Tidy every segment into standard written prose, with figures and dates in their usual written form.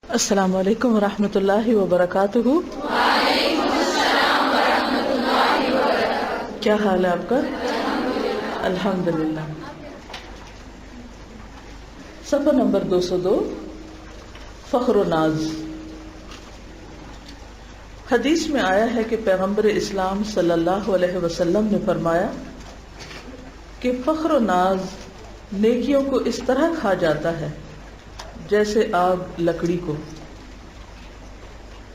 السلام علیکم ورحمۃ اللہ وبرکاتہ۔ کیا حال ہے آپ کا؟ الحمدللہ۔ صفحہ نمبر 202، فخر و ناز۔ حدیث میں آیا ہے کہ پیغمبر اسلام صلی اللہ علیہ وسلم نے فرمایا کہ فخر و ناز نیکیوں کو اس طرح کھا جاتا ہے جیسے آگ لکڑی کو۔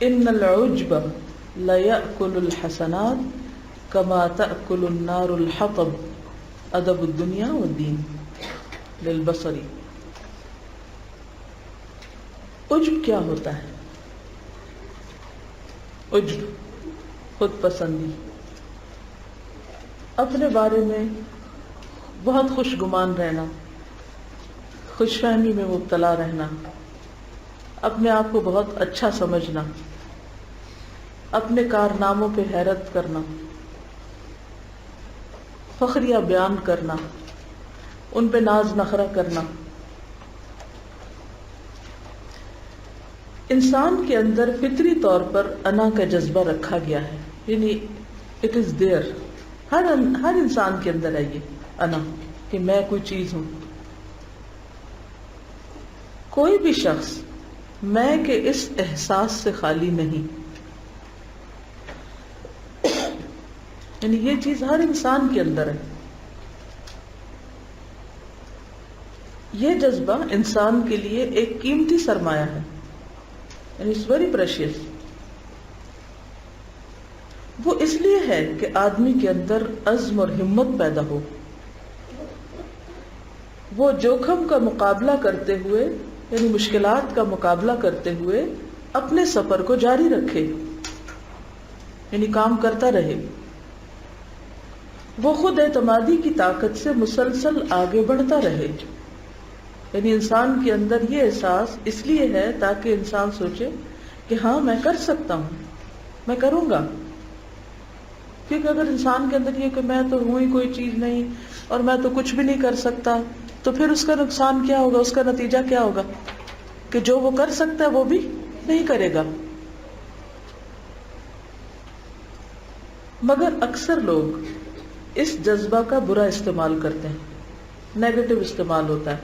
ان العجب لیأکل الحسنات کما تأکل النار الحطب، ادب الدنیا والدین، للبصری۔ عجب کیا ہوتا ہے؟ عجب خود پسندی، اپنے بارے میں بہت خوش گمان رہنا، خوش فہمی میں مبتلا رہنا، اپنے آپ کو بہت اچھا سمجھنا، اپنے کارناموں پہ حیرت کرنا، فخریہ بیان کرنا، ان پہ ناز نخرہ کرنا۔ انسان کے اندر فطری طور پر انا کا جذبہ رکھا گیا ہے، یعنی اٹ از دیئر، ہر انسان کے اندر ہے یہ انا کہ میں کوئی چیز ہوں۔ کوئی بھی شخص میں کے اس احساس سے خالی نہیں، یعنی یہ چیز ہر انسان کے اندر ہے۔ یہ جذبہ انسان کے لیے ایک قیمتی سرمایہ ہے، یعنی اٹس ویری پریشیس۔ وہ اس لیے ہے کہ آدمی کے اندر عزم اور ہمت پیدا ہو، وہ جوخم کا مقابلہ کرتے ہوئے، یعنی مشکلات کا مقابلہ کرتے ہوئے اپنے سفر کو جاری رکھے، یعنی کام کرتا رہے۔ وہ خود اعتمادی کی طاقت سے مسلسل آگے بڑھتا رہے، یعنی انسان کے اندر یہ احساس اس لیے ہے تاکہ انسان سوچے کہ ہاں میں کر سکتا ہوں، میں کروں گا۔ کیونکہ اگر انسان کے اندر یہ کہ میں تو ہوں ہی کوئی چیز نہیں اور میں تو کچھ بھی نہیں کر سکتا، تو پھر اس کا نقصان کیا ہوگا، اس کا نتیجہ کیا ہوگا کہ جو وہ کر سکتا ہے وہ بھی نہیں کرے گا۔ مگر اکثر لوگ اس جذبہ کا برا استعمال کرتے ہیں، نیگیٹو استعمال ہوتا ہے۔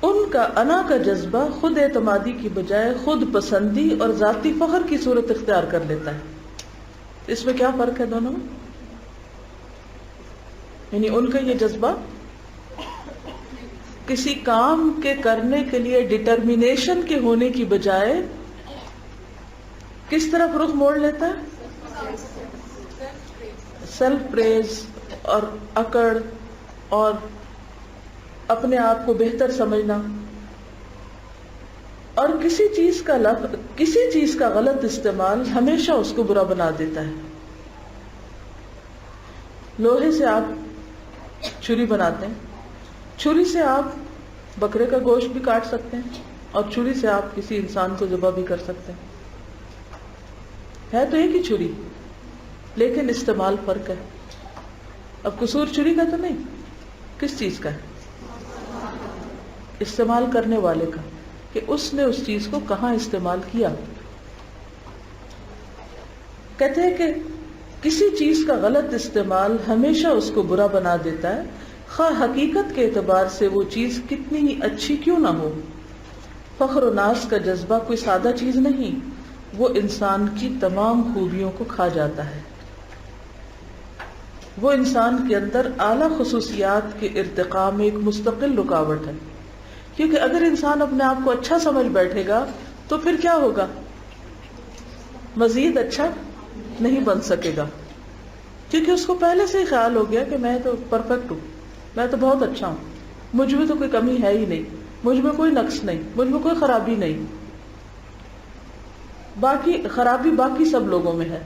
ان کا انا کا جذبہ خود اعتمادی کی بجائے خود پسندی اور ذاتی فخر کی صورت اختیار کر لیتا ہے۔ اس میں کیا فرق ہے دونوں میں؟ یعنی ان کا یہ جذبہ کسی کام کے کرنے کے لیے ڈٹرمینیشن کے ہونے کی بجائے کس طرف رخ موڑ لیتا ہے؟ سیلف پریز اور اکڑ اور اپنے آپ کو بہتر سمجھنا، اور کسی چیز کا غلط استعمال ہمیشہ اس کو برا بنا دیتا ہے۔ لوہے سے آپ چھری بناتے ہیں، چھری سے آپ بکرے کا گوشت بھی کاٹ سکتے ہیں اور چھری سے آپ کسی انسان کو ذبح بھی کر سکتے ہیں۔ ہے تو ایک ہی چھری، لیکن استعمال فرق ہے۔ اب قصور چھری کا تو نہیں، کس چیز کا ہے؟ استعمال کرنے والے کا، کہ اس نے اس چیز کو کہاں استعمال کیا۔ کہتے ہیں کہ کسی چیز کا غلط استعمال ہمیشہ اس کو برا بنا دیتا ہے، خواہ حقیقت کے اعتبار سے وہ چیز کتنی ہی اچھی کیوں نہ ہو۔ فخر و ناز کا جذبہ کوئی سادہ چیز نہیں، وہ انسان کی تمام خوبیوں کو کھا جاتا ہے۔ وہ انسان کے اندر اعلیٰ خصوصیات کے ارتقاء میں ایک مستقل رکاوٹ ہے، کیونکہ اگر انسان اپنے آپ کو اچھا سمجھ بیٹھے گا تو پھر کیا ہوگا؟ مزید اچھا نہیں بن سکے گا، کیونکہ اس کو پہلے سے ہی خیال ہو گیا کہ میں تو پرفیکٹ ہوں، میں تو بہت اچھا ہوں، مجھ میں تو کوئی کمی ہے ہی نہیں، مجھ میں کوئی نقص نہیں، مجھ میں کوئی خرابی نہیں، باقی خرابی باقی سب لوگوں میں ہے۔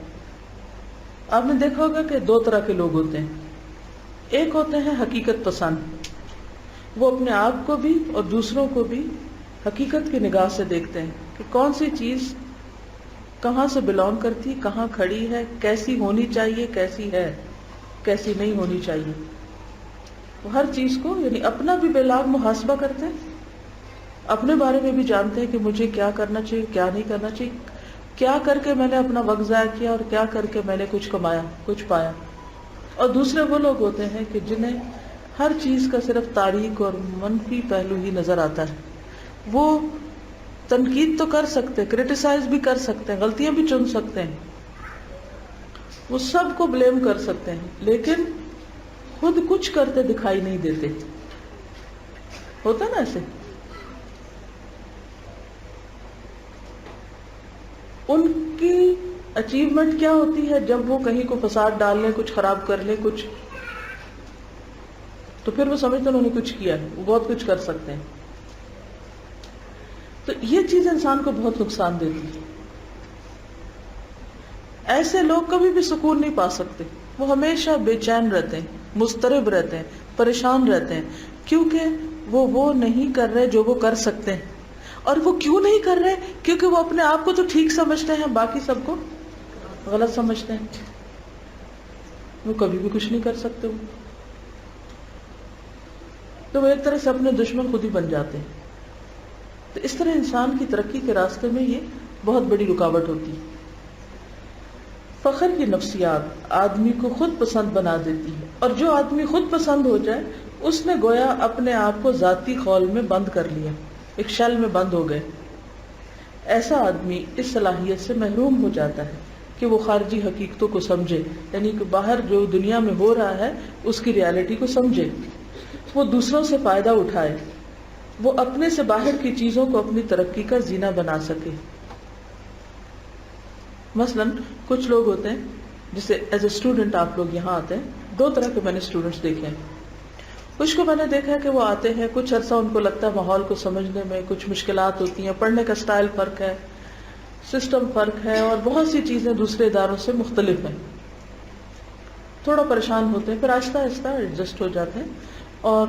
آپ نے دیکھا ہوگا کہ دو طرح کے لوگ ہوتے ہیں، ایک ہوتے ہیں حقیقت پسند، وہ اپنے آپ کو بھی اور دوسروں کو بھی حقیقت کی نگاہ سے دیکھتے ہیں کہ کون سی چیز کہاں سے بلونگ کرتی، کہاں کھڑی ہے، کیسی ہونی چاہیے، کیسی ہے، کیسی نہیں ہونی چاہیے۔ وہ ہر چیز کو یعنی اپنا بھی بے لاگ محاسبہ کرتے ہیں اپنے بارے میں بھی جانتے ہیں کہ مجھے کیا کرنا چاہیے، کیا نہیں کرنا چاہیے، کیا کر کے میں نے اپنا وقت ضائع کیا اور کیا کر کے میں نے کچھ کمایا، کچھ پایا۔ اور دوسرے وہ لوگ ہوتے ہیں کہ جنہیں ہر چیز کا صرف تاریک اور منفی پہلو ہی نظر آتا ہے۔ وہ تنقید تو کر سکتے ہیں، کرٹیسائز بھی کر سکتے ہیں، غلطیاں بھی چن سکتے ہیں، وہ سب کو بلیم کر سکتے ہیں، لیکن خود کچھ کرتے دکھائی نہیں دیتے۔ ہوتا نا ایسے؟ ان کی اچیومنٹ کیا ہوتی ہے؟ جب وہ کہیں کو فساد ڈال لیں، کچھ خراب کر لیں، کچھ، تو پھر وہ سمجھتے ہیں انہوں نے کچھ کیا ہے، وہ بہت کچھ کر سکتے ہیں۔ تو یہ چیز انسان کو بہت نقصان دیتی ہے۔ ایسے لوگ کبھی بھی سکون نہیں پا سکتے، وہ ہمیشہ بے چین رہتے ہیں، مضطرب رہتے ہیں، پریشان رہتے ہیں، کیونکہ وہ نہیں کر رہے جو وہ کر سکتے ہیں۔ اور وہ کیوں نہیں کر رہے؟ کیونکہ وہ اپنے آپ کو تو ٹھیک سمجھتے ہیں، باقی سب کو غلط سمجھتے ہیں۔ وہ کبھی بھی کچھ نہیں کر سکتے، تو وہ ایک طرح سے اپنے دشمن خود ہی بن جاتے ہیں۔ تو اس طرح انسان کی ترقی کے راستے میں یہ بہت بڑی رکاوٹ ہوتی ہے۔ فخر کی نفسیات آدمی کو خود پسند بنا دیتی ہے، اور جو آدمی خود پسند ہو جائے اس نے گویا اپنے آپ کو ذاتی خول میں بند کر لیا، ایک شیل میں بند ہو گئے۔ ایسا آدمی اس صلاحیت سے محروم ہو جاتا ہے کہ وہ خارجی حقیقتوں کو سمجھے، یعنی کہ باہر جو دنیا میں ہو رہا ہے اس کی ریالٹی کو سمجھے، وہ دوسروں سے فائدہ اٹھائے، وہ اپنے سے باہر کی چیزوں کو اپنی ترقی کا زینہ بنا سکے۔ مثلا کچھ لوگ ہوتے ہیں، جسے ایز اے اسٹوڈنٹ آپ لوگ یہاں آتے ہیں، دو طرح کے میں نے اسٹوڈنٹس دیکھے ہیں۔ کچھ کو میں نے دیکھا ہے کہ وہ آتے ہیں، کچھ عرصہ ان کو لگتا ہے ماحول کو سمجھنے میں کچھ مشکلات ہوتی ہیں، پڑھنے کا سٹائل فرق ہے، سسٹم فرق ہے، اور بہت سی چیزیں دوسرے اداروں سے مختلف ہیں، تھوڑا پریشان ہوتے ہیں، پھر آہستہ آہستہ ایڈجسٹ ہو جاتے ہیں، اور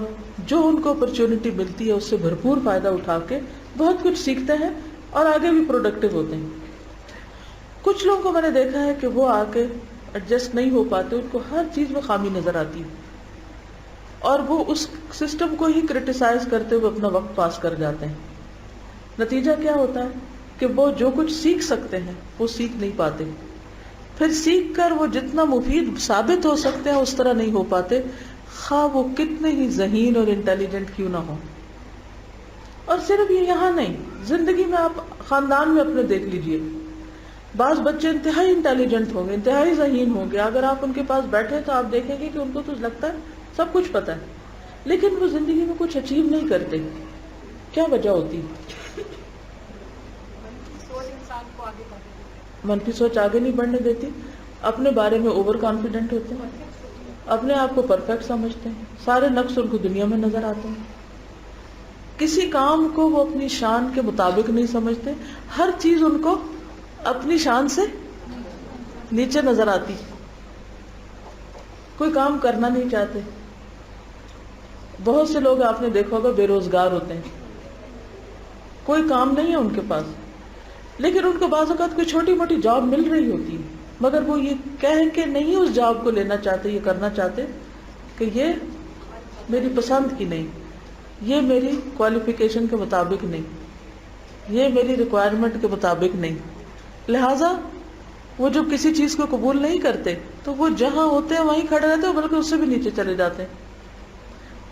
جو ان کو اپرچونٹی ملتی ہے اس سے بھرپور فائدہ اٹھا کے بہت کچھ سیکھتے ہیں اور آگے بھی پروڈکٹیو ہوتے ہیں۔ کچھ لوگوں کو میں نے دیکھا ہے کہ وہ آ کے ایڈجسٹ نہیں ہو پاتے، ان کو ہر چیز میں خامی نظر آتی ہے، اور وہ اس سسٹم کو ہی کرٹیسائز کرتے ہوئے اپنا وقت پاس کر جاتے ہیں۔ نتیجہ کیا ہوتا ہے کہ وہ جو کچھ سیکھ سکتے ہیں وہ سیکھ نہیں پاتے، پھر سیکھ کر وہ جتنا مفید ثابت ہو سکتے ہیں اس طرح نہیں ہو پاتے، خواہ وہ کتنے ہی ذہین اور انٹیلیجنٹ کیوں نہ ہو۔ اور صرف یہ یہاں نہیں، زندگی میں آپ خاندان میں اپنے دیکھ لیجئے، بعض بچے انتہائی انٹیلیجنٹ ہوں گے، انتہائی ذہین ہوں گے، اگر آپ ان کے پاس بیٹھے تو آپ دیکھیں گے کہ ان کو تو لگتا ہے سب کچھ پتا ہے، لیکن وہ زندگی میں کچھ اچیو نہیں کرتے۔ کیا وجہ ہوتی؟ منفی سوچ آگے نہیں بڑھنے دیتی، اپنے بارے میں اوور کانفیڈنٹ ہوتے ہیں، اپنے آپ کو پرفیکٹ سمجھتے ہیں، سارے نقص ان کو دنیا میں نظر آتے ہیں، کسی کام کو وہ اپنی شان کے مطابق نہیں سمجھتے، ہر چیز ان کو اپنی شان سے نیچے نظر آتی، کوئی کام کرنا نہیں چاہتے۔ بہت سے لوگ آپ نے دیکھا ہوگا بے روزگار ہوتے ہیں، کوئی کام نہیں ہے ان کے پاس، لیکن ان کو بعض اوقات کوئی چھوٹی موٹی جاب مل رہی ہوتی ہے، مگر وہ یہ کہہ کے نہیں اس جاب کو لینا چاہتے، یہ کرنا چاہتے کہ یہ میری پسند کی نہیں، یہ میری کوالیفیکیشن کے مطابق نہیں، یہ میری ریکوائرمنٹ کے مطابق نہیں، لہٰذا وہ جب کسی چیز کو قبول نہیں کرتے تو وہ جہاں ہوتے ہیں وہیں کھڑے رہتے ہیں، بلکہ اس سے بھی نیچے چلے جاتے ہیں۔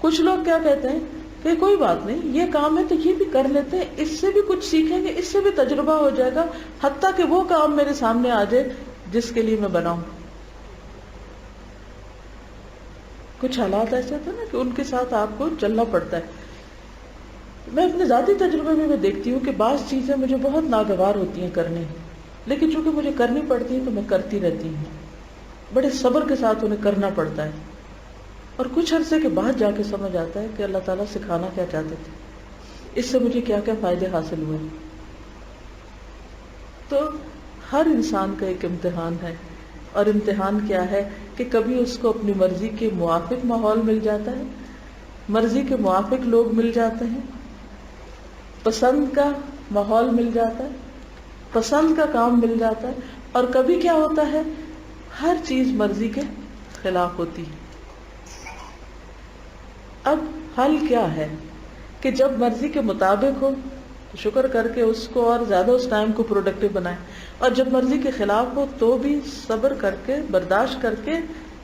کچھ لوگ کیا کہتے ہیں کہ کوئی بات نہیں، یہ کام ہے تو یہ بھی کر لیتے ہیں، اس سے بھی کچھ سیکھیں گے، اس سے بھی تجربہ ہو جائے گا، حتیٰ کہ وہ کام میرے سامنے آ جائے جس کے لیے میں بنا ہوں۔ کچھ حالات ایسے ہوتے ہیں نا کہ ان کے ساتھ آپ کو چلنا پڑتا ہے۔ میں اپنے ذاتی تجربے میں دیکھتی ہوں کہ بعض چیزیں مجھے بہت ناگوار ہوتی ہیں کرنے، لیکن چونکہ مجھے کرنی پڑتی ہیں تو میں کرتی رہتی ہوں، بڑے صبر کے ساتھ انہیں کرنا پڑتا ہے، اور کچھ عرصے کے بعد جا کے سمجھ آتا ہے کہ اللہ تعالیٰ سکھانا کیا چاہتے تھے، اس سے مجھے کیا کیا فائدے حاصل ہوئے۔ تو ہر انسان کا ایک امتحان ہے، اور امتحان کیا ہے کہ کبھی اس کو اپنی مرضی کے موافق ماحول مل جاتا ہے، مرضی کے موافق لوگ مل جاتے ہیں، پسند کا ماحول مل جاتا ہے، پسند کا کام مل جاتا ہے، اور کبھی کیا ہوتا ہے ہر چیز مرضی کے خلاف ہوتی ہے۔ اب حل کیا ہے؟ کہ جب مرضی کے مطابق ہو تو شکر کر کے اس کو اور زیادہ اس ٹائم کو پروڈکٹیو بنائیں، اور جب مرضی کے خلاف ہو تو بھی صبر کر کے برداشت کر کے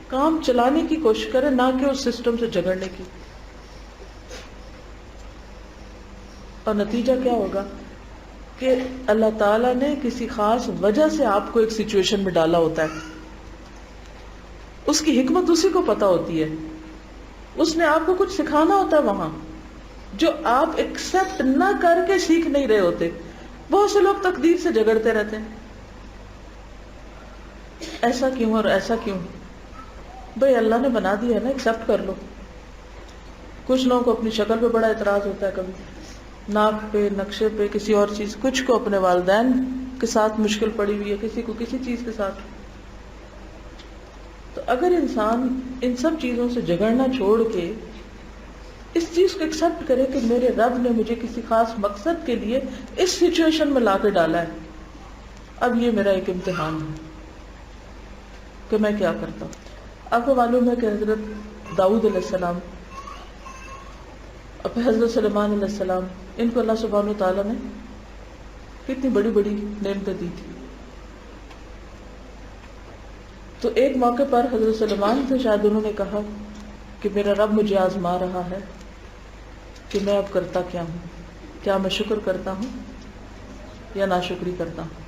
کام چلانے کی کوشش کریں، نہ کہ اس سسٹم سے جھگڑنے کی. اور نتیجہ کیا ہوگا کہ اللہ تعالیٰ نے کسی خاص وجہ سے آپ کو ایک سچویشن میں ڈالا ہوتا ہے، اس کی حکمت اسی کو پتا ہوتی ہے، اس نے آپ کو کچھ سکھانا ہوتا ہے وہاں جو آپ ایکسپٹ نہ کر کے سیکھ نہیں رہے ہوتے. بہت سے لوگ تقدیر سے جھگڑتے رہتے ہیں، ایسا کیوں اور ایسا کیوں. بھئی اللہ نے بنا دیا ہے نا، ایکسپٹ کر لو. کچھ لوگوں کو اپنی شکل پہ بڑا اعتراض ہوتا ہے، کبھی ناک پہ، نقشے پہ، کسی اور چیز، کچھ کو اپنے والدین کے ساتھ مشکل پڑی ہوئی ہے، کسی کو کسی چیز کے ساتھ. تو اگر انسان ان سب چیزوں سے جھگڑنا چھوڑ کے اس چیز کو ایکسپٹ کرے کہ میرے رب نے مجھے کسی خاص مقصد کے لیے اس سچویشن میں لا کے ڈالا ہے، اب یہ میرا ایک امتحان ہے کہ میں کیا کرتا ہوں. آپ کو معلوم ہے کہ حضرت داؤد علیہ السلام اور حضرت سلیمان علیہ السلام، ان کو اللہ سبحانہ وتعالیٰ نے کتنی بڑی بڑی نعمتیں دی تھی. تو ایک موقع پر حضرت سلیمان سے شاید انہوں نے کہا کہ میرا رب مجھے آزما رہا ہے کہ میں اب کرتا کیا ہوں، کیا میں شکر کرتا ہوں یا ناشکری کرتا ہوں.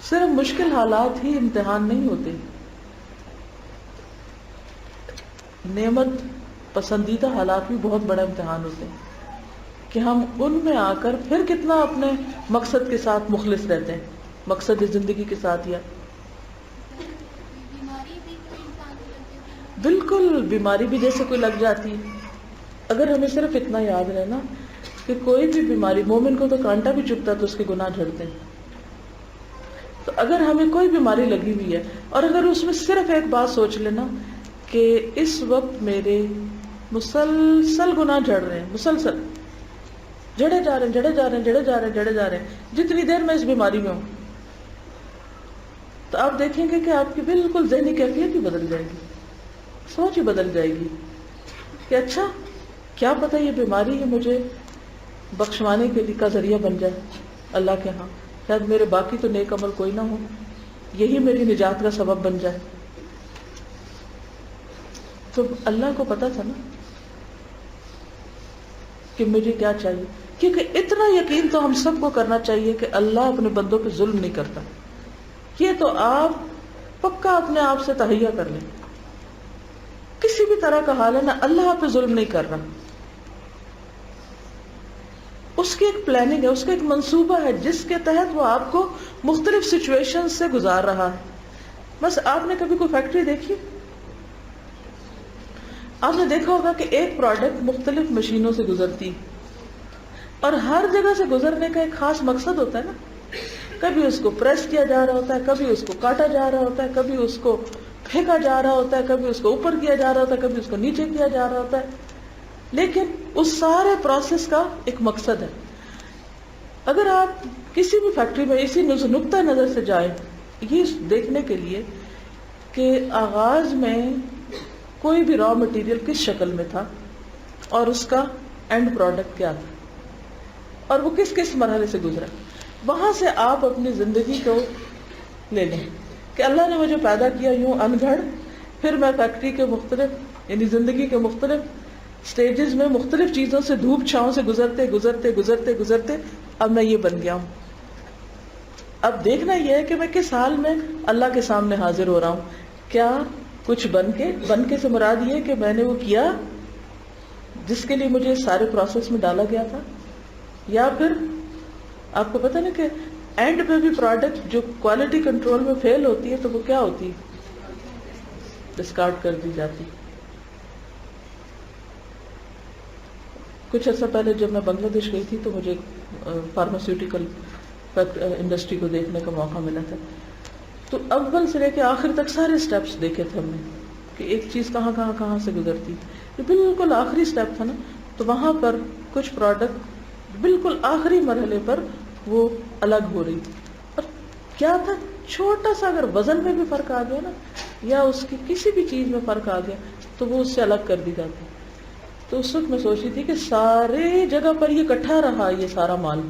صرف مشکل حالات ہی امتحان نہیں ہوتے، نعمت پسندیدہ حالات بھی بہت بڑا امتحان ہوتے ہیں کہ ہم ان میں آ کر پھر کتنا اپنے مقصد کے ساتھ مخلص رہتے ہیں، مقصد زندگی کے ساتھ. یا بالکل بیماری بھی جیسے کوئی لگ جاتی ہے. اگر ہمیں صرف اتنا یاد رہنا کہ کوئی بھی بیماری، مومن کو تو کانٹا بھی چبھتا تو اس کے گناہ جھڑتے ہیں. تو اگر ہمیں کوئی بیماری لگی ہوئی ہے اور اگر اس میں صرف ایک بات سوچ لینا کہ اس وقت میرے مسلسل گناہ جھڑ رہے ہیں، مسلسل جڑے جا رہے ہیں، جڑے جا رہے ہیں، جڑے جا رہے ہیں، جڑے جا رہے ہیں، جتنی دیر میں اس بیماری میں ہوں، تو آپ دیکھیں گے کہ آپ کی بالکل ذہنی کیفیت ہی بدل جائے گی، سوچ ہی بدل جائے گی کہ اچھا کیا پتہ یہ بیماری ہی مجھے بخشوانے کے لیے کا ذریعہ بن جائے اللہ کے ہاں. شاید میرے باقی تو نیک عمل کوئی نہ ہو، یہی میری نجات کا سبب بن جائے. تو اللہ کو پتا تھا نا کہ مجھے کیا چاہیے، کیونکہ اتنا یقین تو ہم سب کو کرنا چاہیے کہ اللہ اپنے بندوں پہ ظلم نہیں کرتا. یہ تو آپ پکا اپنے آپ سے تہیہ کر لیں، کسی بھی طرح کا حال ہے نا، اللہ آپ پہ ظلم نہیں کر رہا. اس کی ایک پلاننگ ہے، اس کا ایک منصوبہ ہے جس کے تحت وہ آپ کو مختلف سچویشن سے گزار رہا ہے. بس آپ نے کبھی کوئی فیکٹری دیکھی؟ آپ نے دیکھا ہوگا کہ ایک پروڈکٹ مختلف مشینوں سے گزرتی اور ہر جگہ سے گزرنے کا ایک خاص مقصد ہوتا ہے نا. کبھی اس کو پریس کیا جا رہا ہوتا ہے، کبھی اس کو کاٹا جا رہا ہوتا ہے، کبھی اس کو پھینکا جا رہا ہوتا ہے، کبھی اس کو اوپر کیا جا رہا ہوتا ہے، کبھی اس کو نیچے کیا جا رہا ہوتا ہے. لیکن اس سارے پروسیس کا ایک مقصد ہے. اگر آپ کسی بھی فیکٹری میں اسی نقطہ نظر سے جائیں یہ دیکھنے کے لیے کہ آغاز میں کوئی بھی را مٹیریل کس شکل میں تھا اور اس کا اینڈ پروڈکٹ کیا تھا اور وہ کس کس مرحلے سے گزرا، وہاں سے آپ اپنی زندگی کو لے لیں کہ اللہ نے مجھے پیدا کیا یوں انگھڑ، پھر میں فیکٹری کے مختلف یعنی زندگی کے مختلف سٹیجز میں مختلف چیزوں سے دھوپ چھاؤں سے گزرتے گزرتے گزرتے گزرتے اب میں یہ بن گیا ہوں. اب دیکھنا یہ ہے کہ میں کس حال میں اللہ کے سامنے حاضر ہو رہا ہوں. کیا کچھ بن کے سے مراد یہ کہ میں نے وہ کیا جس کے لیے مجھے سارے پروسیس میں ڈالا گیا تھا، یا پھر آپ کو پتہ نا کہ اینڈ پہ بھی پروڈکٹ جو کوالٹی کنٹرول میں فیل ہوتی ہے تو وہ کیا ہوتی ہے، ڈسکارڈ کر دی جاتی. کچھ عرصہ پہلے جب میں بنگلہ دیش گئی تھی تو مجھے فارماسیوٹیکل انڈسٹری کو دیکھنے کا موقع ملا تھا. تو اول سے لے کے آخر تک سارے سٹیپس دیکھے تھے ہم نے کہ ایک چیز کہاں سے گزرتی. یہ بالکل آخری سٹیپ تھا نا، تو وہاں پر کچھ پروڈکٹ بالکل آخری مرحلے پر وہ الگ ہو رہی تھی. اور کیا تھا، چھوٹا سا اگر وزن میں بھی فرق آ گیا نا یا اس کی کسی بھی چیز میں فرق آ گیا تو وہ اس سے الگ کر دی جاتی. تو اس وقت میں سوچ رہی تھی کہ سارے جگہ پر یہ اکٹھا رہا یہ سارا مال،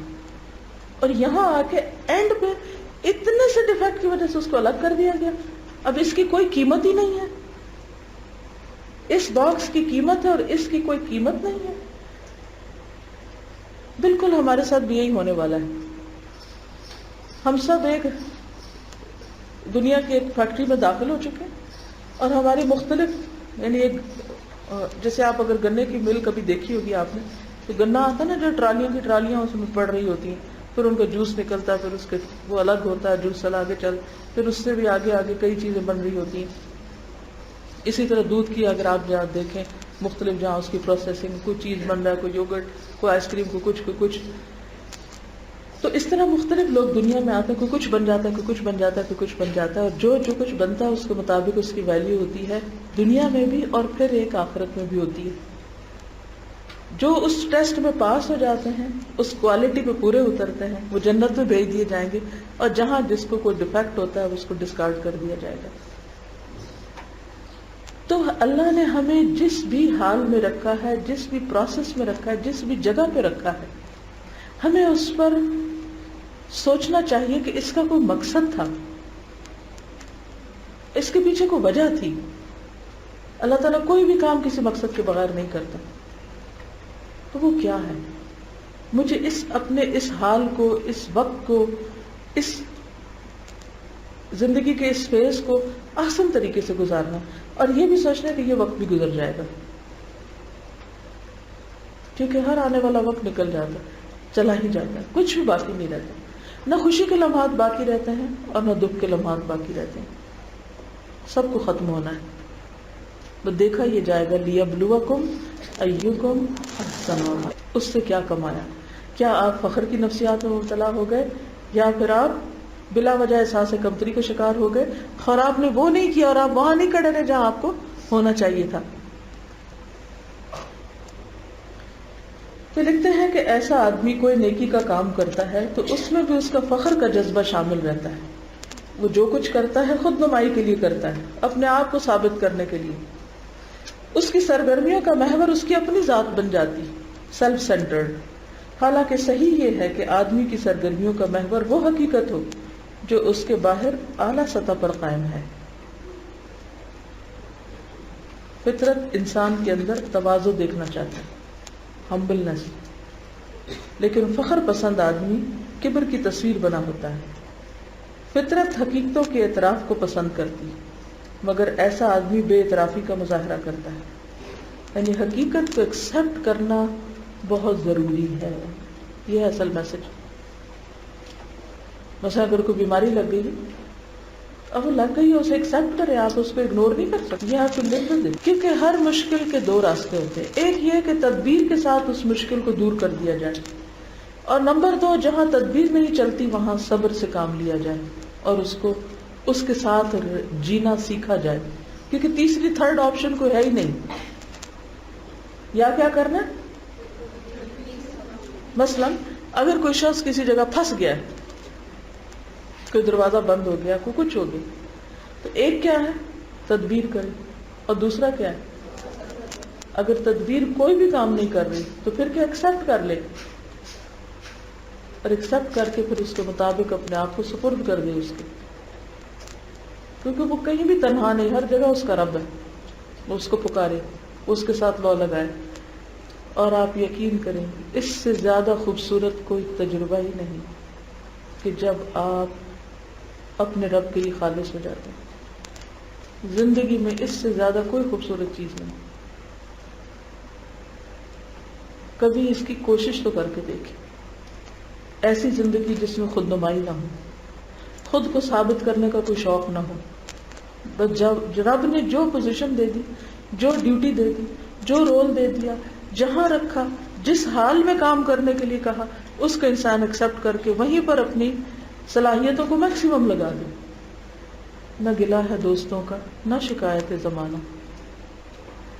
اور یہاں آ کے اینڈ پہ اتنے سے ڈیفیکٹ کی وجہ سے اس کو الگ کر دیا گیا. اب اس کی کوئی قیمت ہی نہیں ہے. اس باکس کی قیمت ہے اور اس کی کوئی قیمت نہیں ہے. بالکل ہمارے ساتھ بھی یہی ہونے والا ہے. ہم سب ایک دنیا کی ایک فیکٹری میں داخل ہو چکے ہیں، اور ہماری مختلف یعنی ایک جیسے آپ اگر گنے کی مل کبھی دیکھی ہوگی آپ نے، تو گنا آتا ہے نا جو ٹرالیوں کی ٹرالیاں اس میں پڑ رہی ہوتی ہیں، پھر ان کا جوس نکلتا ہے، پھر اس کے وہ الگ ہوتا ہے جوس، آگے چل پھر اس سے بھی آگے آگے کئی چیزیں بن رہی ہوتی ہیں. اسی طرح دودھ کی اگر آپ جہاں دیکھیں مختلف جہاں اس کی پروسیسنگ، کوئی چیز بن رہا ہے، کوئی یوگرٹ، کوئی آئس کریم، کوئی کچھ. تو اس طرح مختلف لوگ دنیا میں آتے ہیں، کوئی کچھ بن جاتا ہے، کوئی کچھ بن جاتا ہے، کوئی کچھ بن جاتا ہے، اور جو کچھ بنتا ہے اس کے مطابق اس کی ویلیو ہوتی ہے دنیا میں بھی اور پھر ایک آخرت میں بھی ہوتی ہے. جو اس ٹیسٹ میں پاس ہو جاتے ہیں، اس کوالٹی پہ پورے اترتے ہیں، وہ جنت میں بھیج دیے جائیں گے، اور جہاں جس کو کوئی ڈیفیکٹ ہوتا ہے اس کو ڈسکارڈ کر دیا جائے گا. تو اللہ نے ہمیں جس بھی حال میں رکھا ہے، جس بھی پروسیس میں رکھا ہے، جس بھی جگہ پہ رکھا ہے، ہمیں اس پر سوچنا چاہیے کہ اس کا کوئی مقصد تھا، اس کے پیچھے کوئی وجہ تھی. اللہ تعالیٰ کوئی بھی کام کسی مقصد کے بغیر نہیں کرتا. تو وہ کیا ہے؟ مجھے اپنے اس حال کو، اس وقت کو، اس زندگی کے اس فیز کو آسان طریقے سے گزارنا، اور یہ بھی سوچنا کہ یہ وقت بھی گزر جائے گا، کیونکہ ہر آنے والا وقت نکل جاتا ہے، چلا ہی جاتا ہے، کچھ بھی باقی نہیں رہتا. نہ خوشی کے لمحات باقی رہتے ہیں اور نہ دکھ کے لمحات باقی رہتے ہیں. سب کو ختم ہونا ہے. تو دیکھا یہ جائے گا لیبلوکم ایکم احسن عملا. اس سے کیا کمایا؟ کیا آپ فخر کی نفسیات میں مبتلا ہو گئے، یا پھر آپ بلا وجہ احساس کمتری کا شکار ہو گئے، اور آپ نے وہ نہیں کیا اور آپ وہاں نہیں کھڑے رہے جہاں آپ کو ہونا چاہیے تھا. تو لکھتے ہیں کہ ایسا آدمی کوئی نیکی کا کام کرتا ہے تو اس میں بھی اس کا فخر کا جذبہ شامل رہتا ہے. وہ جو کچھ کرتا ہے خود نمائی کے لیے کرتا ہے، اپنے آپ کو ثابت کرنے کے لیے. اس کی سرگرمیوں کا محور اس کی اپنی ذات بن جاتی، سیلف سینٹرڈ. حالانکہ صحیح یہ ہے کہ آدمی کی سرگرمیوں کا محور وہ حقیقت ہو جو اس کے باہر اعلیٰ سطح پر قائم ہے. فطرت انسان کے اندر تواضع دیکھنا چاہتا ہے، ہمبلنس، لیکن فخر پسند آدمی کبر کی تصویر بنا ہوتا ہے. فطرت حقیقتوں کے اعتراف کو پسند کرتی، مگر ایسا آدمی بے اعترافی کا مظاہرہ کرتا ہے. یعنی حقیقت کو ایکسپٹ کرنا بہت ضروری ہے. یہ ہے اصل میسج. مثلا اگر کوئی بیماری لگ گئی، اب وہ لگ گئی ہے، اسے ایکسپٹ کریں، آپ اس کو اگنور نہیں کر سکتے. یہ آپ کو لکھ دیں، کیونکہ ہر مشکل کے دو راستے ہوتے ہیں. ایک یہ کہ تدبیر کے ساتھ اس مشکل کو دور کر دیا جائے، اور نمبر دو، جہاں تدبیر نہیں چلتی وہاں صبر سے کام لیا جائے اور اس کے ساتھ جینا سیکھا جائے. کیونکہ تیسری تھرڈ آپشن کوئی ہے ہی نہیں. یا کیا کرنا ہے؟ مثلا اگر کوئی شخص کسی جگہ پھنس گیا ہے، کوئی دروازہ بند ہو گیا، کوئی کچھ ہو گیا، تو ایک کیا ہے؟ تدبیر کرے، اور دوسرا کیا ہے؟ اگر تدبیر کوئی بھی کام نہیں کر رہی تو پھر کیا؟ ایکسپٹ کر لے، اور ایکسپٹ کر کے پھر اس کے مطابق اپنے آپ کو سپرد کر دے اس کے. کیونکہ وہ کہیں بھی تنہا نہیں، ہر جگہ اس کا رب ہے. وہ اس کو پکارے، اس کے ساتھ لو لگائے. اور آپ یقین کریں اس سے زیادہ خوبصورت کوئی تجربہ ہی نہیں کہ جب آپ اپنے رب کے لیے خالص ہو جاتے ہیں. زندگی میں اس سے زیادہ کوئی خوبصورت چیز نہیں. کبھی اس کی کوشش تو کر کے دیکھیں. ایسی زندگی جس میں خود نمائی نہ ہو، خود کو ثابت کرنے کا کوئی شوق نہ ہو. بس جب رب نے جو پوزیشن دے دی، جو ڈیوٹی دے دی، جو رول دے دیا، جہاں رکھا، جس حال میں کام کرنے کے لیے کہا، اس کو انسان ایکسپٹ کر کے وہیں پر اپنی صلاحیتوں کو میکسیمم لگا دے. نہ گلہ ہے دوستوں کا، نہ شکایت ہے زمانہ.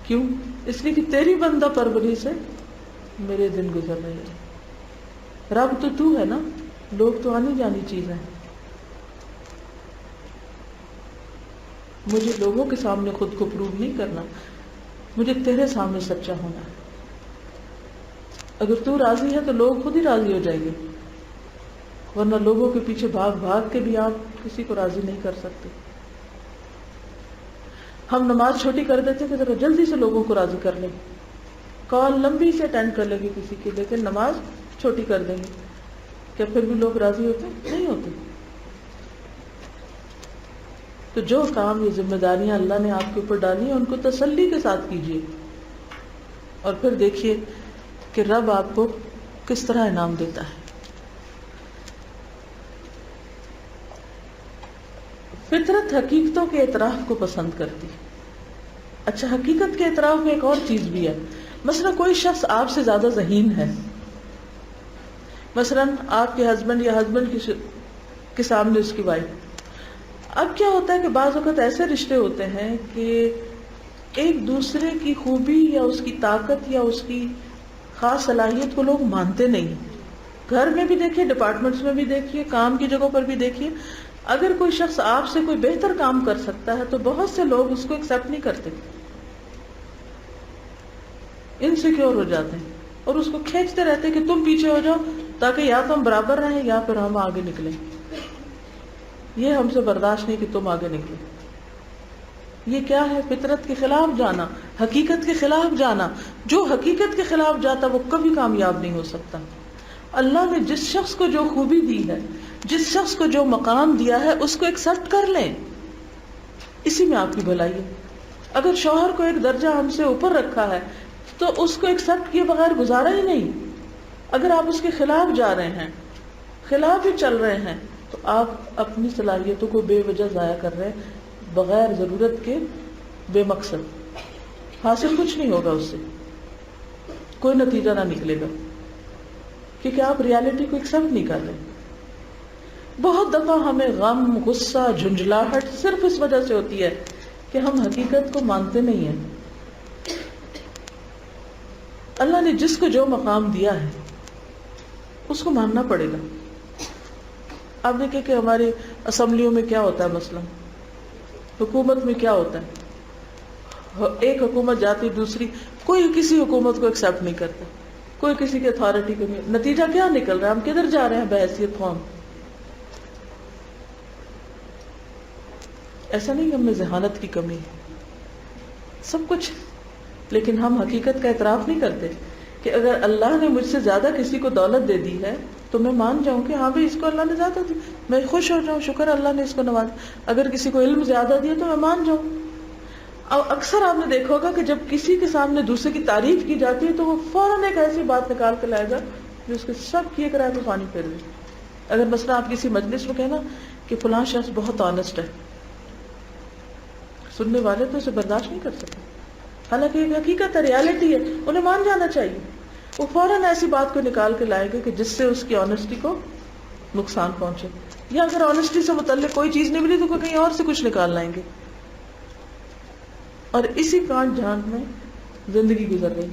کیوں؟ اس لیے کہ تیری بندہ پروری سے میرے دن گزر رہے ہیں. رب تو ہے نا، لوگ تو آنی جانی چیز ہیں. مجھے لوگوں کے سامنے خود کو پروو نہیں کرنا، مجھے تیرے سامنے سچا ہونا ہے. اگر تو راضی ہے تو لوگ خود ہی راضی ہو جائیں گے، ورنہ لوگوں کے پیچھے بھاگ بھاگ کے بھی آپ کسی کو راضی نہیں کر سکتے۔ ہم نماز چھوٹی کر دیتے کہ ذرا جلدی سے لوگوں کو راضی کر لیں، کال لمبی سے اٹینڈ کر لیں گے کسی کی، لیکن نماز چھوٹی کر دیں گے، کیا پھر بھی لوگ راضی ہوتے؟ نہیں ہوتے۔ تو جو کام، یہ ذمہ داریاں اللہ نے آپ کے اوپر ڈالی ہیں، ان کو تسلی کے ساتھ کیجیے، اور پھر دیکھیے کہ رب آپ کو کس طرح انعام دیتا ہے۔ فطرت حقیقتوں کے اعتراف کو پسند کرتی۔ اچھا، حقیقت کے اعتراف میں ایک اور چیز بھی ہے۔ مثلا کوئی شخص آپ سے زیادہ ذہین ہے، مثلا آپ کے ہسبینڈ یا ہسبینڈ کے سامنے اس کی وائف۔ اب کیا ہوتا ہے کہ بعض اوقات ایسے رشتے ہوتے ہیں کہ ایک دوسرے کی خوبی یا اس کی طاقت یا اس کی خاص صلاحیت کو لوگ مانتے نہیں۔ گھر میں بھی دیکھیے، ڈپارٹمنٹس میں بھی دیکھیے، کام کی جگہوں پر بھی دیکھیے، اگر کوئی شخص آپ سے کوئی بہتر کام کر سکتا ہے تو بہت سے لوگ اس کو ایکسپٹ نہیں کرتے، انسیکیور ہو جاتے ہیں اور اس کو کھینچتے رہتے کہ تم پیچھے ہو جاؤ تاکہ یا تو ہم برابر رہیں یا پھر ہم آگے نکلیں۔ یہ ہم سے برداشت نہیں کہ تم آگے نکلے۔ یہ کیا ہے؟ فطرت کے خلاف جانا، حقیقت کے خلاف جانا۔ جو حقیقت کے خلاف جاتا وہ کبھی کامیاب نہیں ہو سکتا۔ اللہ نے جس شخص کو جو خوبی دی ہے، جس شخص کو جو مقام دیا ہے، اس کو ایکسپٹ کر لیں، اسی میں آپ کی بھلائی ہے۔ اگر شوہر کو ایک درجہ ہم سے اوپر رکھا ہے تو اس کو ایکسپٹ کیے بغیر گزارا ہی نہیں۔ اگر آپ اس کے خلاف جا رہے ہیں، خلاف ہی چل رہے ہیں، تو آپ اپنی صلاحیتوں کو بے وجہ ضائع کر رہے ہیں، بغیر ضرورت کے، بے مقصد۔ حاصل کچھ نہیں ہوگا، اس سے کوئی نتیجہ نہ نکلے گا، کیونکہ آپ ریالٹی کو ایکسپٹ نہیں کر رہے۔ بہت دفعہ ہمیں غم، غصہ، جھنجھلاہٹ صرف اس وجہ سے ہوتی ہے کہ ہم حقیقت کو مانتے نہیں ہیں۔ اللہ نے جس کو جو مقام دیا ہے اس کو ماننا پڑے گا۔ آپ دیکھیں کہ ہماری اسمبلیوں میں کیا ہوتا ہے، مثلا حکومت میں کیا ہوتا ہے، ایک حکومت جاتی دوسری، کوئی کسی حکومت کو ایکسپٹ نہیں کرتا، کوئی کسی کی اتھارٹی کو نہیں۔ نتیجہ کیا نکل رہا ہے؟ ہم کدھر جا رہے ہیں بحیثیت قوم؟ ایسا نہیں کہ ہم میں ذہانت کی کمی ہے، سب کچھ، لیکن ہم حقیقت کا اعتراف نہیں کرتے کہ اگر اللہ نے مجھ سے زیادہ کسی کو دولت دے دی ہے تو میں مان جاؤں کہ ہاں بھائی اس کو اللہ نے زیادہ دی، میں خوش ہو جاؤں، شکر اللہ نے اس کو نوازا۔ اگر کسی کو علم زیادہ دیا تو میں مان جاؤں۔ اب اکثر آپ نے دیکھا ہوگا کہ جب کسی کے سامنے دوسرے کی تعریف کی جاتی ہے تو وہ فوراً ایک ایسی بات نکال کے لائے گا جو اس کے سب کیے کرائے تو پانی پھیر دے۔ اگر مثلا آپ کسی مجلس میں کہنا کہ فلاں شخص بہت آنےسٹ ہے، سننے والے تو اسے برداشت نہیں کر سکتے، حالانکہ یہ حقیقت ہے، ریالٹی ہے، انہیں مان جانا چاہیے۔ وہ فوراً ایسی بات کو نکال کے لائے گا کہ جس سے اس کی آنےسٹی کو نقصان پہنچے، یا اگر آنےسٹی سے متعلق کوئی چیز نہیں ملی تو کوئی کہیں اور سے کچھ نکال لائیں گے، اور اسی کانٹ جھانٹ میں زندگی گزر گئی۔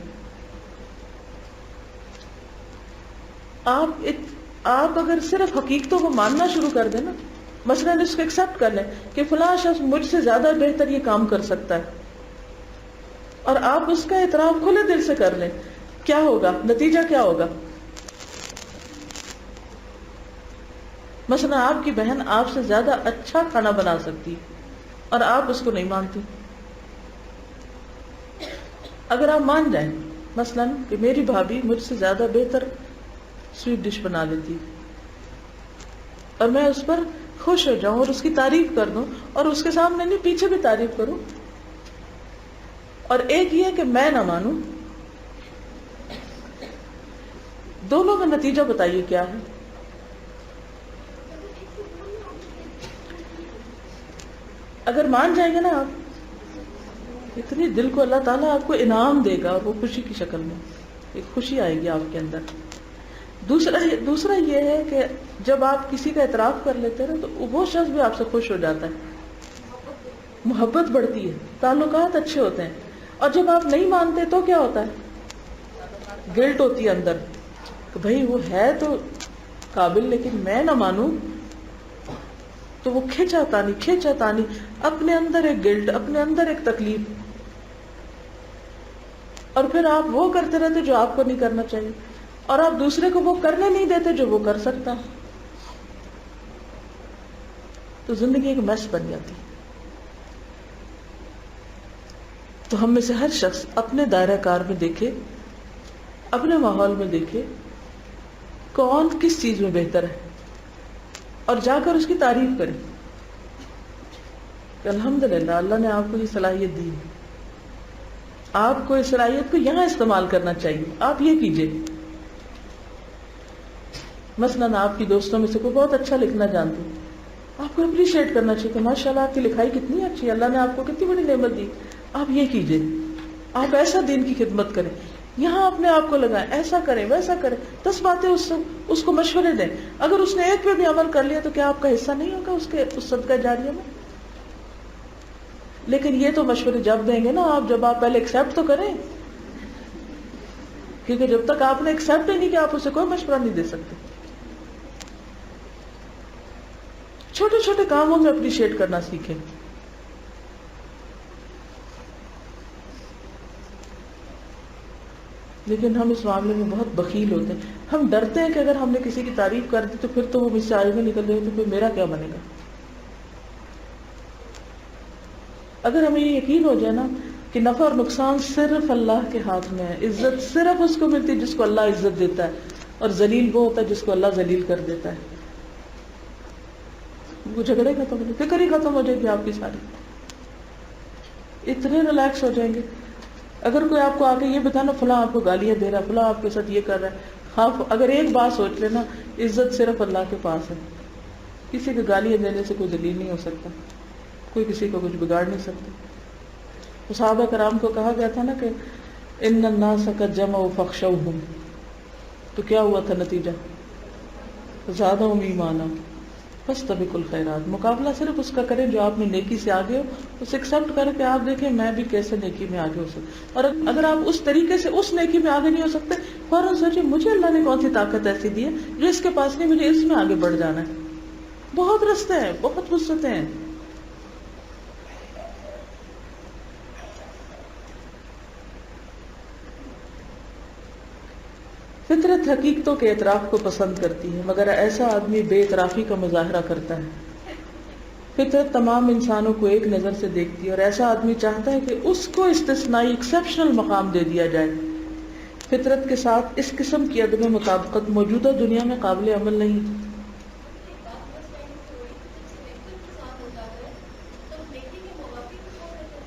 آپ اگر صرف حقیقتوں کو ماننا شروع کر دیں نا، مثلا اس کو ایکسپٹ کر لیں کہ فلاں شخص مجھ سے زیادہ بہتر یہ کام کر سکتا ہے، اور آپ اس کا اعتراف کھلے دل سے کر لیں، کیا ہوگا؟ نتیجہ کیا ہوگا؟ مثلا آپ کی بہن آپ سے زیادہ اچھا کھانا بنا سکتی اور آپ اس کو نہیں مانتی۔ اگر آپ مان جائیں مثلا کہ میری بھابھی مجھ سے زیادہ بہتر سویٹ ڈش بنا لیتی، اور میں اس پر خوش ہو جاؤں اور اس کی تعریف کر دوں، اور اس کے سامنے نہیں پیچھے بھی تعریف کروں، اور ایک یہ کہ میں نہ مانوں، دونوں کا نتیجہ بتائیے کیا ہے؟ اگر مان جائیں گے نا آپ، اتنی دل کو اللہ تعالیٰ آپ کو انعام دے گا، وہ خوشی کی شکل میں ایک خوشی آئے گی آپ کے اندر۔ دوسرا یہ ہے کہ جب آپ کسی کا اعتراف کر لیتے ہیں تو وہ شخص بھی آپ سے خوش ہو جاتا ہے، محبت بڑھتی ہے، تعلقات اچھے ہوتے ہیں۔ اور جب آپ نہیں مانتے تو کیا ہوتا ہے؟ گلٹ ہوتی ہے اندر کہ بھائی وہ ہے تو قابل، لیکن میں نہ مانوں تو وہ کھینچا تانی، اپنے اندر ایک گلٹ، اپنے اندر ایک تکلیف، اور پھر آپ وہ کرتے رہتے جو آپ کو نہیں کرنا چاہیے۔ اور آپ دوسرے کو وہ کرنے نہیں دیتے جو وہ کر سکتا، تو زندگی ایک میس بن جاتی. تو ہم میں سے ہر شخص اپنے دائرہ کار میں دیکھے، اپنے ماحول میں دیکھے کون کس چیز میں بہتر ہے، اور جا کر اس کی تعریف کرے کہ الحمدللہ اللہ نے آپ کو یہ صلاحیت دی ہے، آپ کو اس صلاحیت کو یہاں استعمال کرنا چاہیے، آپ یہ کیجئے. مثلاً آپ کی دوستوں میں سے کوئی بہت اچھا لکھنا جانتی، آپ کو اپریشیٹ کرنا چاہیے کہ ماشاءاللہ آپ کی لکھائی کتنی اچھی ہے، اللہ نے آپ کو کتنی بڑی نعمت دی، آپ یہ کیجئے، آپ ایسا دین کی خدمت کریں، یہاں اپنے آپ کو لگائیں، ایسا کریں ویسا کریں. 10 باتیں اس کو مشورے دیں. اگر اس نے ایک پہ بھی عمل کر لیا تو کیا آپ کا حصہ نہیں ہوگا اس صدقہ جاریہ میں؟ لیکن یہ تو مشورے جب دیں گے نا آپ، جب آپ پہلے ایکسپٹ تو کریں، کیونکہ جب تک آپ نے ایکسپٹ ہی نہیں کیا آپ اسے کوئی مشورہ نہیں دے سکتے. چھوٹے چھوٹے کاموں میں اپریشیٹ کرنا سیکھیں. لیکن ہم اس معاملے میں بہت بخیل ہوتے ہیں. ہم ڈرتے ہیں کہ اگر ہم نے کسی کی تعریف کر دی تو پھر تو وہ مجھ سے آگے نکل جائے، تو پھر میرا کیا بنے گا. اگر ہمیں یہ یقین ہو جائے نا کہ نفع اور نقصان صرف اللہ کے ہاتھ میں ہے، عزت صرف اس کو ملتی ہے جس کو اللہ عزت دیتا ہے، اور ذلیل وہ ہوتا ہے جس کو اللہ ذلیل کر دیتا ہے، وہ جھگڑے ختم ہو جائے، فکر ہی ختم ہو جائے گی آپ کی ساری. اتنے ریلیکس ہو جائیں گے. اگر کوئی آپ کو آ کے یہ بتانا فلاں آپ کو گالیاں دے رہا ہے، فلاں آپ کے ساتھ یہ کر رہا ہے، آپ اگر ایک بات سوچ لینا، عزت صرف اللہ کے پاس ہے. کسی کو گالیاں دینے سے کوئی ذلیل نہیں ہو سکتا، کوئی کسی کو کچھ بگاڑ نہیں سکتا. تو صحابہ کرام کو کہا گیا تھا نا کہ ان الناس قد جمعوا فاخشوهم، تو کیا ہوا تھا نتیجہ؟ زادہم ایمانا فاستبقوا الخیرات. مقابلہ صرف اس کا کریں جو آپ نے نیکی سے آگے ہو، اسے ایکسپٹ کر کے آپ دیکھیں میں بھی کیسے نیکی میں آگے ہو سکتا. اور اگر آپ اس طریقے سے اس نیکی میں آگے نہیں ہو سکتے، فوراً سوچیں مجھے اللہ نے کون سی طاقت ایسی دی ہے جو اس کے پاس نہیں، مجھے اس میں آگے بڑھ جانا ہے. بہت رستے ہیں، بہت وسعتیں ہیں. فطرت حقیقتوں کے اعتراف کو پسند کرتی ہے، مگر ایسا آدمی بے اعترافی کا مظاہرہ کرتا ہے. فطرت تمام انسانوں کو ایک نظر سے دیکھتی ہے، اور ایسا آدمی چاہتا ہے کہ اس کو استثنائی ایکسیپشنل مقام دے دیا جائے. فطرت کے ساتھ اس قسم کی عدم مطابقت موجودہ دنیا میں قابل عمل نہیں.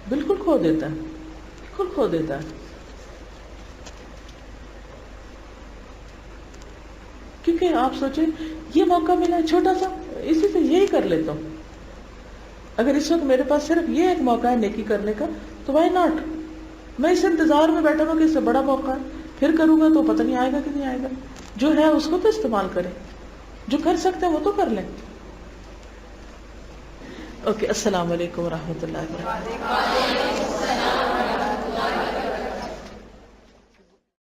بالکل کھو دیتا ہے، بالکل کھو دیتا ہے. کیونکہ آپ سوچیں یہ موقع ملا ہے چھوٹا سا، اسی سے یہی کر لیتا ہوں. اگر اس وقت میرے پاس صرف یہ ایک موقع ہے نیکی کرنے کا تو وائی ناٹ. میں اس انتظار میں بیٹھا ہوں کہ اس سے بڑا موقع ہے، پھر کروں گا تو پتہ نہیں آئے گا کہ نہیں آئے گا. جو ہے اس کو تو استعمال کریں، جو کر سکتے ہیں وہ تو کر لیں. اوکے، السلام علیکم ورحمۃ اللہ وبرکاتہ.